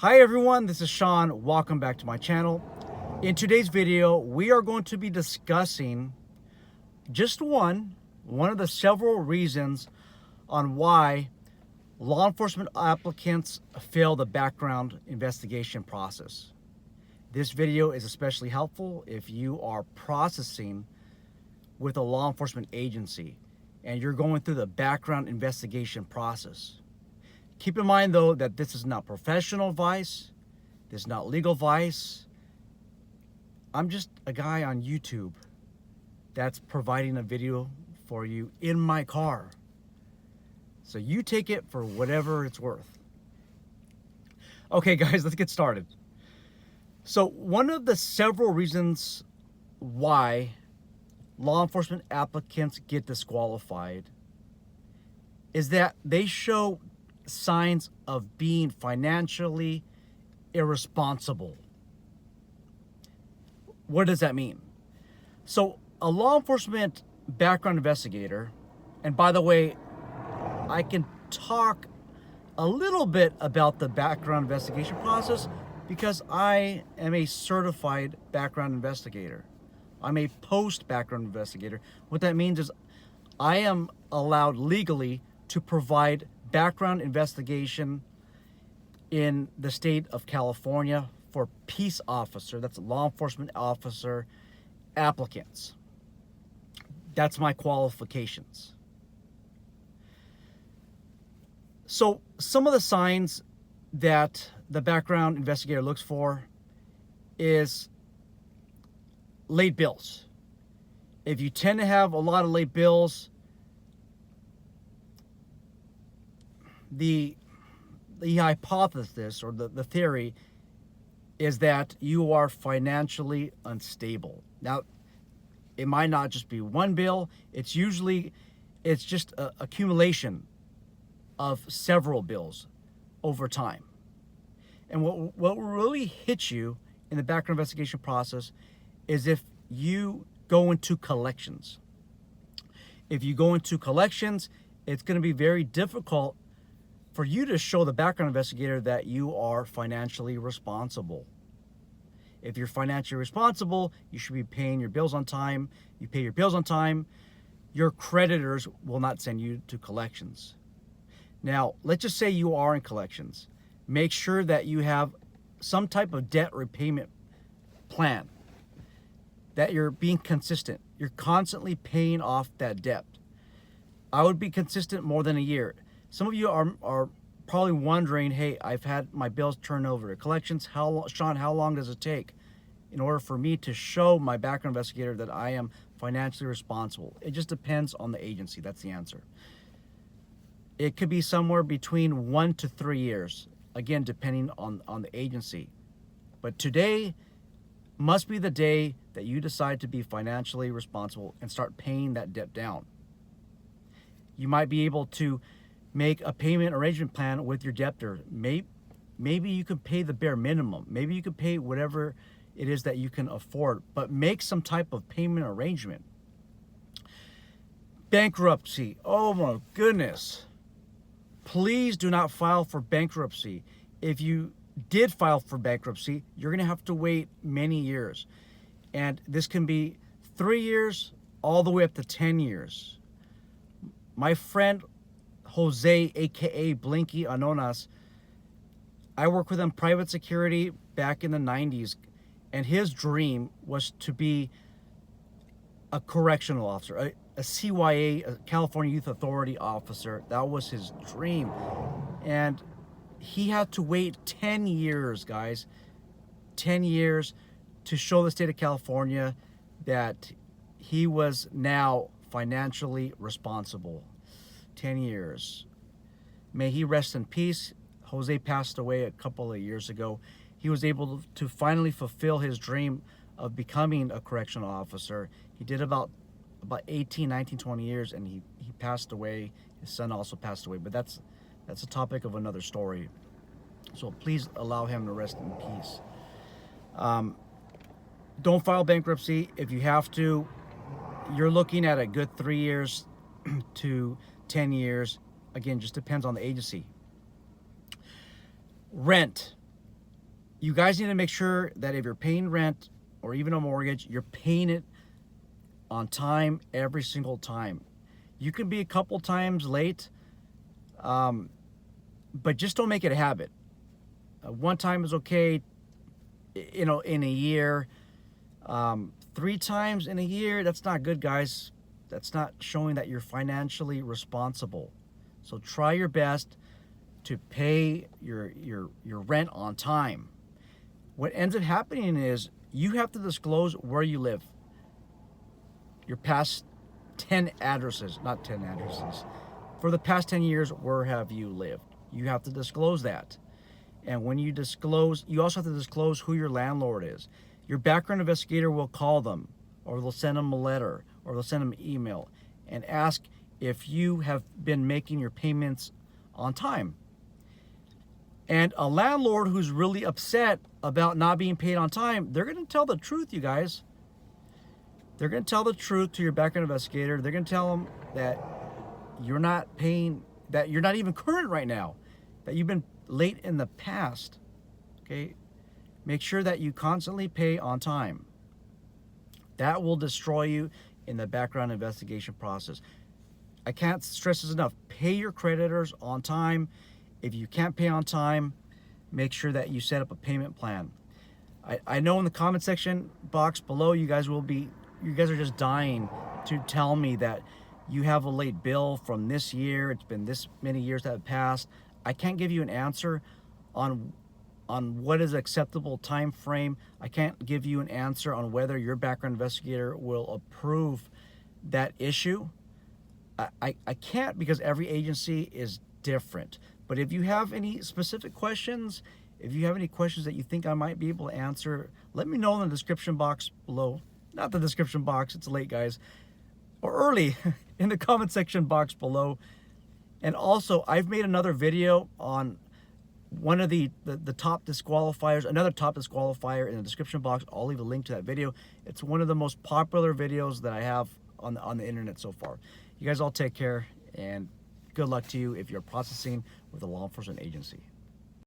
Hi everyone, this is Sean. Welcome back to my channel. In today's video, we are going to be discussing just one of the several reasons on why law enforcement applicants fail the background investigation process. This video is especially helpful if you are processing with a law enforcement agency and you're going through the background investigation process. Keep in mind though that this is not professional advice, this is not legal advice. I'm just a guy on YouTube that's providing a video for you in my car. So you take it for whatever it's worth. Okay guys, let's get started. So one of the several reasons why law enforcement applicants get disqualified is that they show signs of being financially irresponsible. What does that mean? So a law enforcement background investigator, and by the way, I can talk a little bit about the background investigation process because I am a certified background investigator. I'm a post-background investigator. What that means is I am allowed legally to provide background investigation in the state of California for peace officer, that's law enforcement officer applicants. That's my qualifications. So some of the signs that the background investigator looks for is late bills. If you tend to have a lot of late bills, the hypothesis or the theory is that you are financially unstable. Now, it might not just be one bill. It's just an accumulation of several bills over time. And what will really hit you in the background investigation process is if you go into collections. If you go into collections, it's going to be very difficult for you to show the background investigator that you are financially responsible. If you're financially responsible, you should be paying your bills on time. You pay your bills on time, your creditors will not send you to collections. Now, let's just say you are in collections. Make sure that you have some type of debt repayment plan, that you're being consistent. You're constantly paying off that debt. I would be consistent more than a year. Some of you are probably wondering, hey, I've had my bills turned over to collections. Sean, how long does it take in order for me to show my background investigator that I am financially responsible? It just depends on the agency. That's the answer. It could be somewhere between 1 to 3 years, again, depending on the agency. But today must be the day that you decide to be financially responsible and start paying that debt down. You might be able to make a payment arrangement plan with your debtor. Maybe you can pay the bare minimum. Maybe you can pay whatever it is that you can afford, but make some type of payment arrangement. Bankruptcy. Oh my goodness. Please do not file for bankruptcy. If you did file for bankruptcy, you're going to have to wait many years. And this can be 3 years all the way up to 10 years. My friend Jose, aka Blinky Anonas, I worked with him private security back in the 90s, and his dream was to be a correctional officer, a CYA, a California Youth Authority officer. That was his dream. And he had to wait 10 years, guys, 10 years to show the state of California that he was now financially responsible. 10 years. May he rest in peace. Jose passed away a couple of years ago. He was able to finally fulfill his dream of becoming a correctional officer. He did about 18, 19, 20 years, and he passed away. His son also passed away, but that's a topic of another story. So please allow him to rest in peace. Don't file bankruptcy. If you have to, you're looking at a good 3 years to 10 years. Again, just depends on the agency. Rent. you guys need to make sure that if you're paying rent or even a mortgage, you're paying it on time every single time. You can be a couple times late, but just don't make it a habit. One time is okay, in a year. 3 times in a year, that's not good, guys. That's not showing that you're financially responsible. So try your best to pay your rent on time. What ends up happening is you have to disclose where you live. Your past 10 addresses, not 10 addresses. For the past 10 years, where have you lived? You have to disclose that. And when you disclose, you also have to disclose who your landlord is. Your background investigator will call them, or they'll send them a letter, or they'll send them an email and ask if you have been making your payments on time. And a landlord who's really upset about not being paid on time, they're going to tell the truth, you guys. They're going to tell the truth to your background investigator. They're going to tell them that you're not paying, that you're not even current right now, that you've been late in the past. Okay? Make sure that you constantly pay on time. That will destroy you in the background investigation process. I can't stress this enough. Pay your creditors on time. If you can't pay on time, make sure that you set up a payment plan. I know in the comment section box below, you guys are just dying to tell me that you have a late bill from this year. It's been this many years that have passed. I can't give you an answer on what is acceptable time frame. I can't give you an answer on whether your background investigator will approve that issue. I can't, because every agency is different. But if you have any specific questions, if you have any questions that you think I might be able to answer, let me know in the description box below. Not the description box, it's late, guys. Or early in the comment section box below. And also, I've made another video on one of the top disqualifiers, another top disqualifier in the description box. I'll leave a link to that video. It's one of the most popular videos that I have on the internet so far. You guys all take care, and good luck to you if you're processing with a law enforcement agency.